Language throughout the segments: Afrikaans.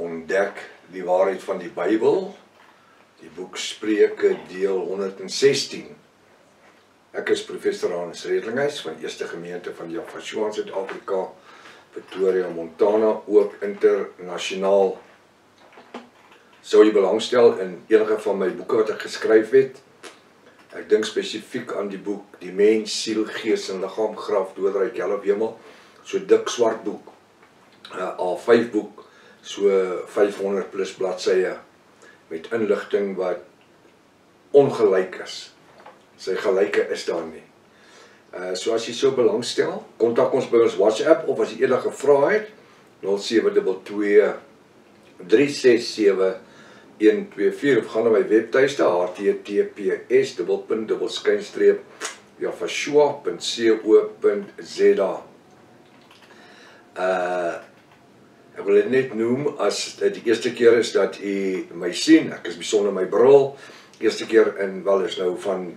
ontdek die waarheid van die Bybel, die boek Spreuke deel 116. Ek is professor Hans Redlinghuis van Eerste Gemeente van Jaffa in Suid-Afrika, Pretoria, Montana, ook internasionaal. Sou jy belangstel in enige van my boeke wat ek geskryf het? Ek dink spesifiek aan die boek Die Mens, Siel, Gees en Liggaam, Graf, Doodryk, Hel of Hemel, so dik swart boek, A5 boek, so 500 plus bladsye, met inligting wat ongelyk is. Sy gelyke is daar nie. So as jy so belangstel, kontak ons by ons WhatsApp, of as jy enige vrae het, 0722 367 124, of gaan na my webtuiste, https://jaffa.co.za. Ek wil dit net noem, as dit die eerste keer is dat jy my sien, ek is besonder my bril, eerste keer in, wel is nou van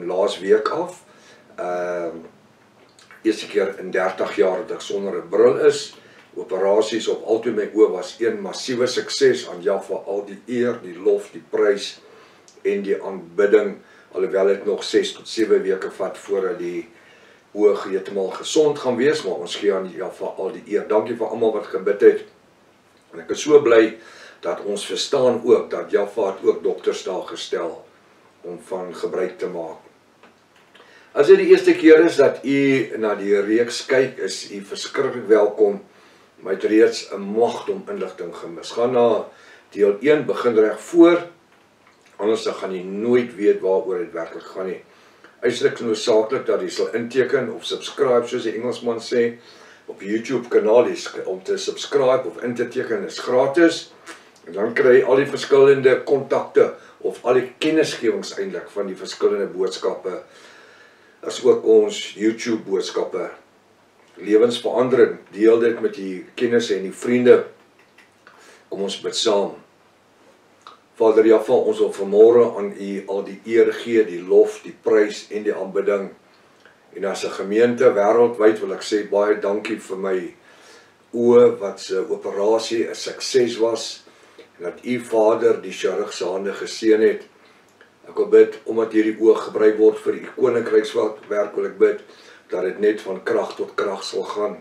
laas week af, eerste keer in 30 jaar dat ek sonder 'n bril is. Operasies op altyd my oë was een massiewe sukses, aan Jaffa al die eer, die lof, die prys en die aanbidding, alhoewel dit nog 6 tot 7 weke vat voordat die oë heeltemal gesond gaan wees, maar ons gee aan Jaffa al die eer. Dankie vir almal wat gebid het. En ek is so bly dat ons verstaan ook dat Jaffa het ook dokters daar gestel om van gebruik te maak. As dit die eerste keer is dat u na die reeks kyk, is u verskriklik welkom. My het reeds 'n magdom inligting gemis. Gaan na deel 1, begin reg voor, anders dan gaan jy nooit weet waaroor dit werklik gaan nie. Uiteindelik noodsaaklik dat jy sal inteken of subscribe, soos die Engelsman sê, op YouTube kanaal om te subscribe of in te teken is gratis. En dan kry jy al die verskillende kontakte of al die kennisgewings eintlik van die verskillende boodskappe, as ook ons YouTube boodskappe. Lewensverandering, deel dit met die kennisse en die vriende. Kom ons bid saam. Vader Jaffa, ons wil vanmôre aan u al die eer gee, die lof, die prys en die aanbidding. En as 'n gemeente wêreldwyd wil ek sê baie dankie vir my oë wat se operasie 'n sukses was, en dat u Vader die chirurg se hande geseën het. Ek wil bid, omdat hierdie oë gebruik word vir u koninkrykswerk, wil ek bid dat dit net van krag tot krag sal gaan.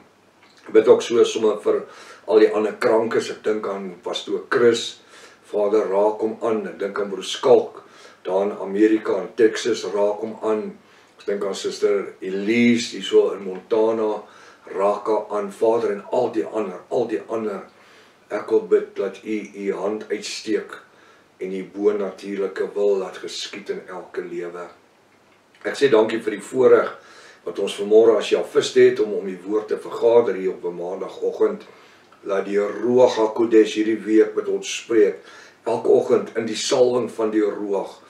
Ek bid ook so sommer vir al die ander krankes. Ek dink aan pastoor Chris, Vader, raak hom aan. Ek dink aan broer Skalk daar in Amerika, in Texas, raak hom aan. Ek dink aan suster Elise hier so in Montana, raak haar aan. Vader, en al die ander. Ek wil bid dat u hand uitsteek en die bonatuurlike wil laat geskied in elke lewe. Ek sê dankie vir die voorreg wat ons vanmôre as Jaffist het om die woord te vergader hier op 'n maandagooggend. Laat die Ruach HaKodesh hierdie week met ons spreek, elke oggend in die salwing van die Ruach,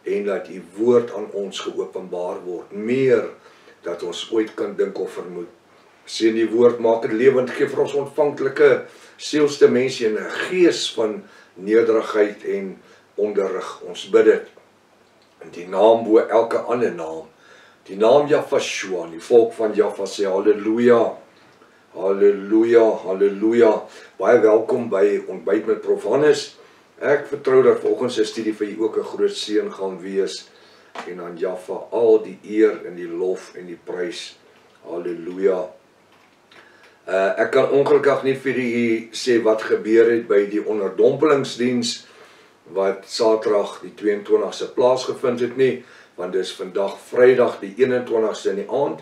en laat die woord aan ons geopenbaar word, meer dat ons ooit kan dink of vermoed. Seën die woord, maak dit lewend, gee vir ons ontvanklike sielste mense en 'n gees van nederigheid en onderrig. Ons bid dit in die naam bo elke ander naam, die naam Jaffa, die volk van Jaffa sê halleluja, halleluja, halleluja. Baie welkom by Ontbyt met Prof Hannes. Ek vertrou dat volgens sy studie vir u ook 'n groot seën gaan wees, en aan Jaffa al die eer en die lof en die prys. Halleluja. Ek kan ongelukkig nie vir u sê wat gebeur het by die onderdompelingsdiens wat Saterdag die 22ste plaasgevind het nie, want dis vandag Vrydag die 21ste in die aand,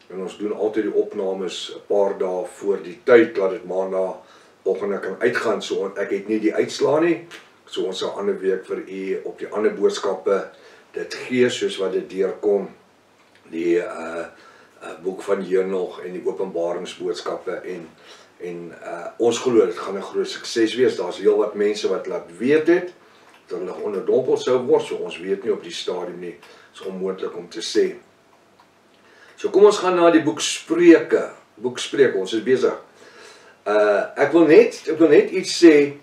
en ons doen altyd die opnames 'n paar dae voor die tyd, laat dit maandagooggend kan uitgaan, so ek het nie die uitslaa nie, so ons sal ander week vir u op die ander boodskappe dit gee, soos wat dit deurkom, die boek van Henog en die openbaringsboodskappe, en ons glo dit gaan 'n groot sukses wees. Daar's heelwat mense wat laat weet het dat hulle onderdompel sou word, so ons weet nie op die stadium nie, is onmoontlik om te sê. So kom ons gaan na die boek Spreuke, ons is besig. Ek wil net iets sê,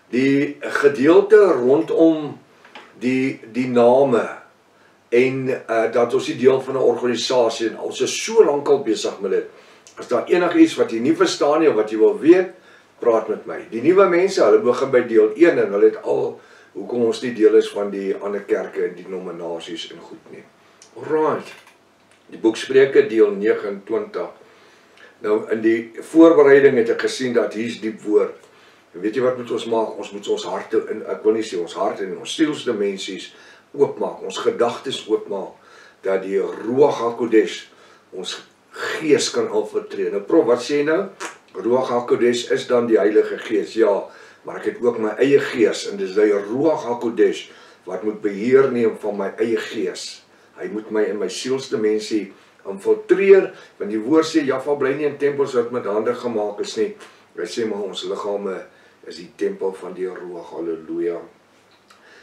die gedeelte rondom die name, en dat ons die deel van 'n organisasie, en ons is so lank al besig met dit. As daar enigiets wat jy nie verstaan nie, of wat jy wil weet, praat met my. Die nuwe mense, hulle begin by deel 1 en hulle het al hoekom ons nie deel is van die ander kerke en denominasies en goed nie. Alright. Die boek Spreuke deel 29. Nou in die voorbereiding het ek gesien dat hier's diep woord. En weet jy wat moet ons maak? Ons moet ons harte in, ek wil nie sê ons harte en ons sielsdimensies oopmaak, ons gedagtes oopmaak, dat die Ruach HaKodesh ons gees kan infiltreer. Nou prof, wat sê jy nou? Ruach HaKodesh is dan die Heilige Gees, ja, maar ek het ook my eie gees, en dis die Ruach HaKodesh, wat moet beheer neem van my eie gees. Hy moet my in my sielsdimensie infiltreer, want die woord sê, Jaffa bly nie in tempels wat met hande gemaak is nie. Hy sê maar ons liggame is die tempel van die Ruach, halleluja.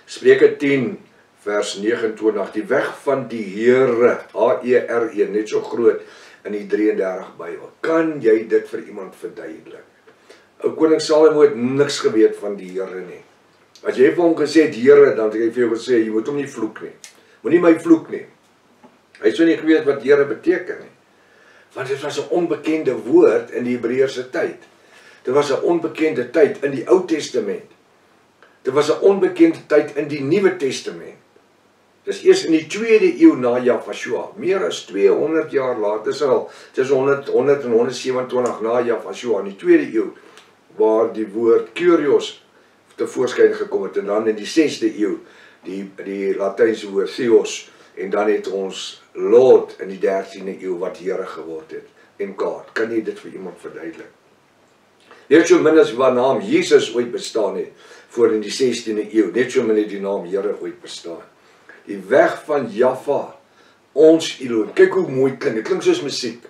Spreuke 10 vers 29, die weg van die Here, H-E-R-E, net so groot in die 33 Bybel. Kan jy dit vir iemand verduidelik? Ou koning Salomo het niks geweet van die Here nie. As jy vir hom gesê het Here, dan het hy vir jou gesê, jy moet hom nie vloek nie. Moenie my vloek nie. Hy het so nie geweet wat Here beteken nie. Want dit was 'n onbekende woord in die Hebreëse tyd. Dit was 'n onbekende tyd in die Ou Testament. Dit was 'n onbekende tyd in die Nuwe Testament. Dis eers in die 2de eeu na Jafashua, meer as 200 jaar later, dis al, dis 100 en 127 na Jafashua, in die 2de eeu, waar die woord Kyrios tevoorskyn gekom het, en dan in die 6de eeu, die Latynse woord Theos, en dan het ons Lord in die 13de eeu wat Here geword het, en God. Kan jy dit vir iemand verduidelik? Net so min as wat naam Jesus ooit bestaan het, voor in die 16de eeu, net so min het die naam Here ooit bestaan. Die weg van Jaffa, ons Elohim. Kyk hoe mooi klink, dit klink soos musiek.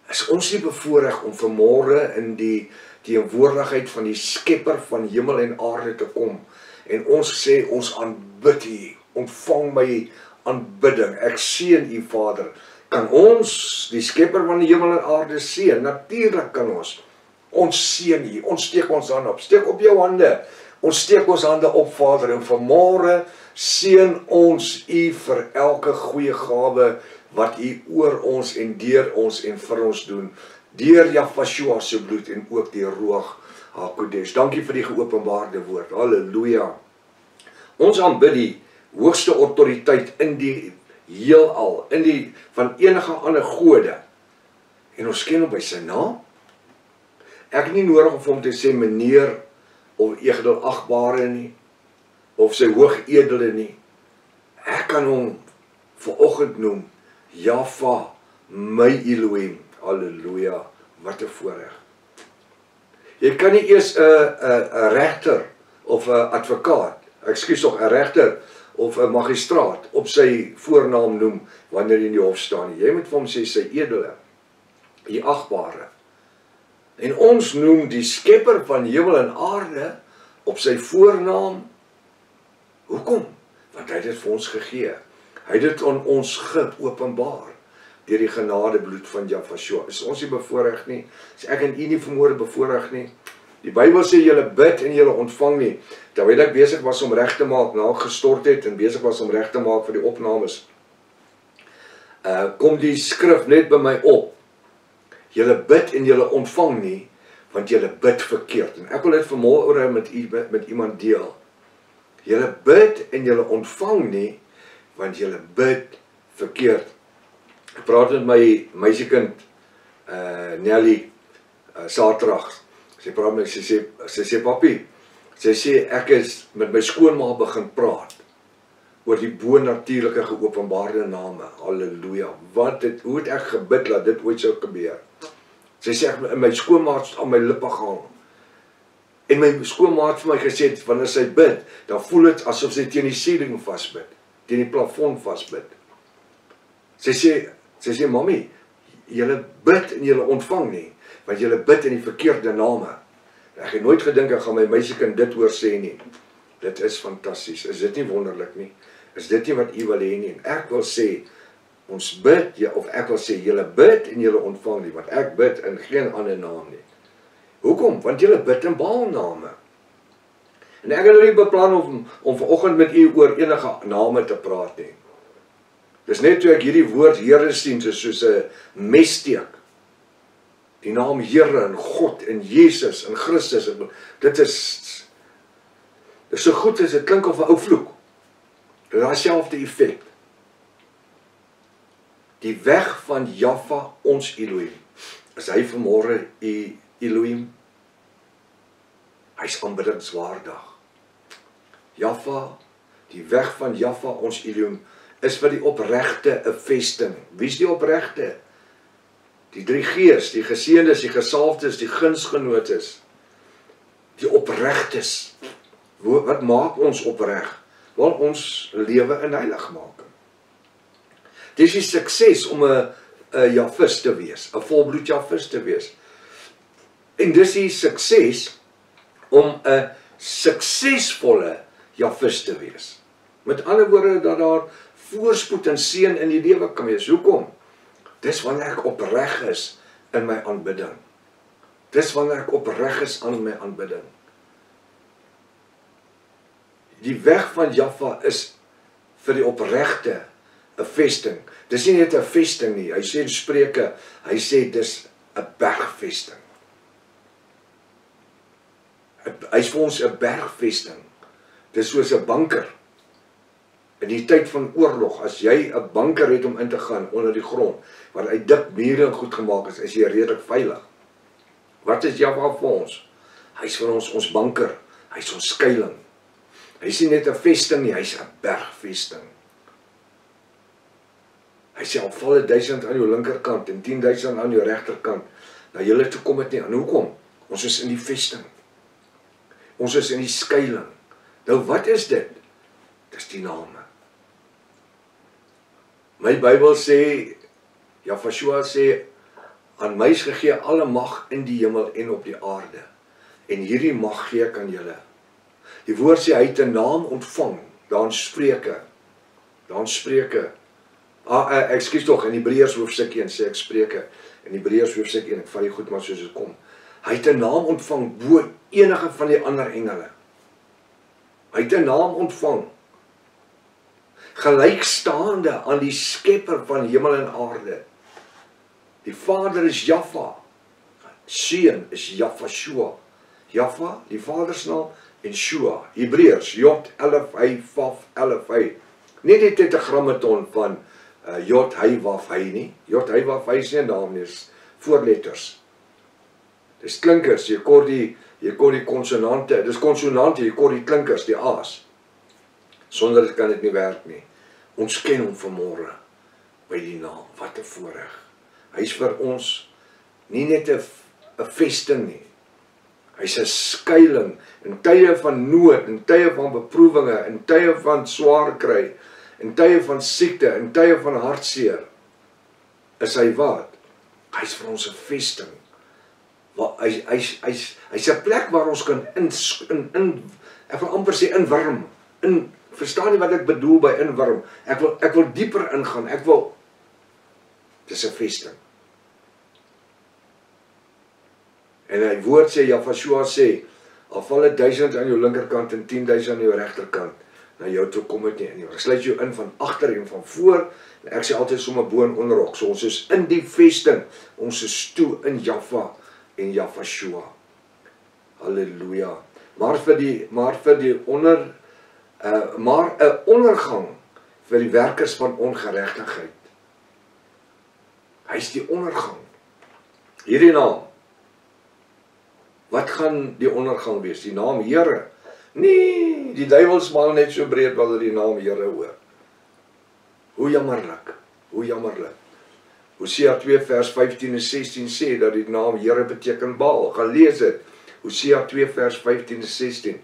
Is ons nie bevoorreg om vanmôre in die teenwoordigheid van die Skepper van hemel en aarde te kom, en ons sê, ons aanbid U, ontvang my aanbidding, ek seën U Vader. Kan ons die Skepper van die hemel en aarde seën? Natuurlik kan ons. Ons seën U, ons steek ons hande op, steek op jou hande, ons steek ons hande op Vader, en vanmôre seën ons U vir elke goeie gawe wat U oor ons en deur ons en vir ons doen, deur Jafashua se bloed en ook die Ruach HaKodesh. Dankie vir die geopenbaarde woord, halleluja. Ons aanbid die hoogste autoriteit in die heelal, in die van enige ander gode, en ons ken hom by sy naam. Ek het nie nodig om hom te sê meneer, of edelagbare nie, of sy hoogedele nie. Ek kan hom vanoggend noem, Jaffa, my Elohim, halleluja, wat 'n voorreg. Jy kan nie eers 'n regter, of 'n advokaat, ekskuus tog, 'n regter, of 'n magistraat, op sy voornaam noem, wanneer hy in die hof staan nie. Jy moet vir hom sê, sy edele, die agbare. En ons noem die Skepper van hemel en aarde, op sy voornaam. Hoekom? Want hy het dit vir ons gegee. Hy het dit aan ons geopenbaar, deur die genadebloed van Jafashua. Is ons nie bevoorreg nie? Is ek en u nie vanmôre bevoorreg nie? Die Bybel sê, julle bid en julle ontvang nie. Terwyl ek besig was om reg te maak, na gestort het, en besig was om reg te maak vir die opnames, kom die skrif net by my op. Julle bid en julle ontvang nie, want julle bid verkeerd. En ek wil dit vanmôre met iemand deel. Julle bid en julle ontvang nie, want julle bid verkeerd. Ek praat met my meisiekind, Nelly, Saterdag. Sy praat met my, sy sê, papi, sy sê, ek is met my skoonma begin praat, oor die bonatuurlike geopenbaarde name, halleluja. Hoe het ek gebid, dat dit ooit sou gebeur? Sy sê, my skoonma het aan my lippe gehang. En my skoonma het vir my gesê, wanneer sy bid, dan voel dit asof sy teen die ceiling vasbid, teen die plafon vasbid. Sy sê, mami, julle bid en julle ontvang nie, want julle bid in die verkeerde name. Ek het nooit gedink, ek gaan my meisiekind dit hoor sê nie. Dit is fantasties, is dit nie wonderlik nie? Is dit nie wat u wil hê nie? En ek wil sê, ons bid, of ek wil sê, julle bid en julle ontvang nie, want ek bid in geen ander naam nie. Hoekom? Want julle bid in Baalname. En ek het nou nie beplan om vanoggend met u oor enige name te praat nie. Dis net toe ek hierdie woord Here sien, soos 'n messteek. Die naam Here en God en Jesus en Christus, dit is so goed as dit klink of 'n ou vloek. Dit is dieselfde effek. Die weg van Jahwe ons Elohim. Is hy vanmôre u Elohim? Hy's aanbiddingswaardig. Jahwe, die weg van Jahwe ons Elohim, is vir die opregte 'n vesting. Wie is die opregte? Die drie gees, die geseëndes, die gesalfdes, die gunsgenotes. Die opregtes. Wat maak ons opreg? Wel, ons lewe in heiligmaking. Dis die sukses om 'n Jahwist te wees, 'n volbloed Jahwist te wees. En dis die sukses om 'n suksesvolle Jahwist te wees. Met ander woorde, dat daar voorspoed en seën in die lewe kan wees. Hoekom? Dis wanneer ek opreg is in my aanbidding. Dis wanneer ek opreg is aan my aanbidding. Die weg van Jahwe is vir die opregte 'n vesting. Dis nie net 'n vesting nie. Hy sê in Spreuke, hy sê dis 'n bergvesting. Hy's vir ons 'n bergvesting. Dis soos 'n bunker. In die tyd van oorlog, as jy 'n bunker het om in te gaan onder die grond, waar hy dik mure en goed gemaak is jy redelik veilig. Wat is Jahwe vir ons? Hy's vir ons bunker. Hy's ons skuilings. Hy's nie net 'n vesting nie, hy's 'n bergvesting. Hy sê al val 1000 aan jou linkerkant en 10.000 aan jou regterkant, na julle toe kom dit nie aan. Hoekom? Ons is in die vesting. Ons is in die skuilings. Nou wat is dit? Dis die name. My Bybel sê, Jahwe sê, aan my is gegee alle mag in die hemel en op die aarde. En hierdie mag gee ek aan julle. Die woord sê, hy het 'n naam ontvang, daar in Spreuke. Ekskuus tog, in Hebreërs hoofstuk 1 sê ek Spreuke, in Hebreërs hoofstuk 1, ek vat die goed maar soos dit kom. Hy het 'n naam ontvang bo enige van die ander engele. Hy het 'n naam ontvang, gelykstaande aan die skepper van hemel en aarde. Die Vader is Jahwe, Seun is Jahwe, Jahwe, die Vader se naam, en Shua, Hebreërs, Jod, Elef, Hy, Vaf, Elef, Hy. Nie die tetragrammaton van Jod, Hy, Waf, Hy nie. Jod, Hy, Waf, Hy is nie 'n naam nie, is voorletters. Dis klinkers, jy kort die konsonante, dis konsonante, jy kort die klinkers, die A's. Sonder dit kan dit nie werk nie. Ons ken hom vanmôre by die naam, wat 'n voorreg. Hy's vir ons nie net 'n vesting nie. Hy's 'n skuilings in tye van nood, in tye van beproewinge, in tye van swaar kry, in tye van siekte, in tye van hartseer. Is hy wat? Hy's vir ons 'n vesting. Hy's 'n plek waar ons kan ek wil amper sê inwurm. Verstaan jy wat ek bedoel by inwurm? Ek wil dieper ingaan. Dis 'n vesting. En hy woord sê, Jahwe sê, al val 1000 aan jou linkerkant en 10.000 aan jou regterkant, na jou toe kom dit nie in. Ek sluit jou in van agter en van voor, en ek sê altyd sommer bo en onderrok. So ons is in die vesting, ons is toe in Jahwe en Jahwe. Halleluja. Maar 'n ondergang vir die werkers van ongeregtigheid. Hy's die ondergang. Hierdie naam. Wat gaan die ondergang wees? Die naam Here? Nee, die duiwel smaal net so breed wanneer die naam Here hoor. Hoe jammerlik, hoe jammerlik. Hosea 2 vers 15 en 16 sê dat die naam Here beteken Baal. Gaan lees dit. Hosea 2 vers 15 en 16.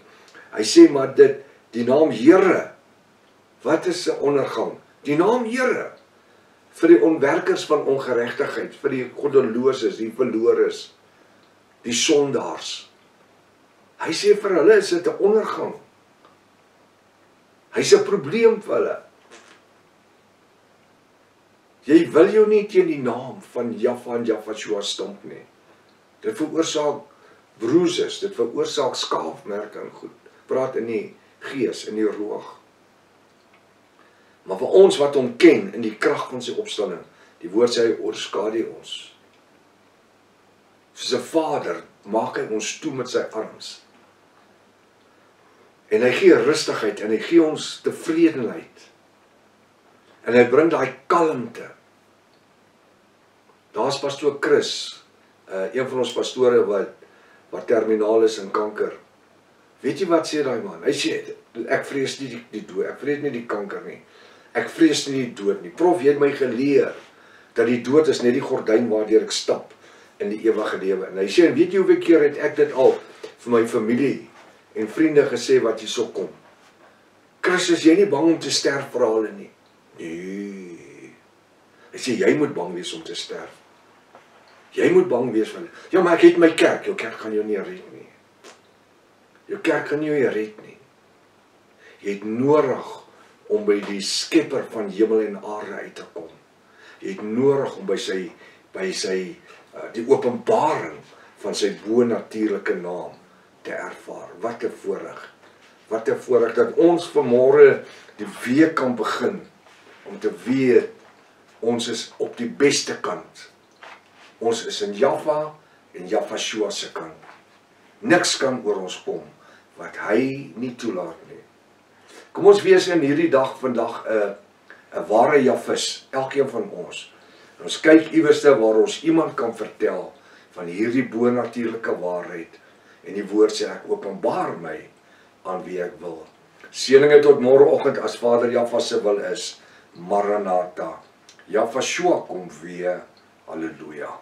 Hy sê maar die naam Here, wat is 'n ondergang? Die naam Here, vir die onwerkers van ongeregtigheid, vir die goddeloses, die verlores, die sondaars. Hy sê vir hulle is dit 'n ondergang. Hy's 'n probleem vir hulle. Jy wil jou nie teen die naam van Jahwe en Jahwe stomp nie. Dit veroorsaak bruises, dit veroorsaak skaafmerke en goed. Praat in die gees, in die roog. Maar vir ons wat hom ken in die krag van sy opstanding, die woord sê hy oorskadu ons. Soos 'n Vader maak hy ons toe met sy arms. En hy gee rustigheid en hy gee ons tevredenheid. En hy bring daai kalmte. Daar's pastoor Chris, een van ons pastore wat terminaal is in kanker. Weet jy wat sê daai man? Hy sê, ek vrees nie die dood, ek vrees nie die kanker nie. Ek vrees nie die dood nie. Prof, jy het my geleer dat die dood is net die gordyn waardeur ek stap in die ewige lewe. En hy sê, weet jy hoeveel keer het ek dit al vir my familie en vriende gesê wat hier so kom? Chris, is jy nie bang om te sterf vir hulle nie? Nee. Hy sê, jy moet bang wees om te sterf. Jy moet bang wees van, ja, maar ek het my kerk. Jou kerk gaan jou nie red nie. Jou kerk gaan jou nie red nie. Jy het nodig om by die skepper van hemel en aarde uit te kom. Jy het nodig om by die openbaring van sy bo-natuurlike naam te ervaar. Wat 'n voorreg. Wat 'n voorreg dat ons vanmôre die week kan begin om te weet ons is op die beste kant. Ons is in Jaffa en Jaffa se kant. Niks kan oor ons kom wat hy nie toelaat nie. Kom ons wees in hierdie dag vandag 'n ware Jaffis, elkeen van ons. En ons kyk iewerste waar ons iemand kan vertel van hierdie bo-natuurlike waarheid. En die woord sê ek openbaar my aan wie ek wil. Seëninge tot môreoggend as Vader Jaffa se wil is. Maranatha. Jaffa kom weer. Halleluja.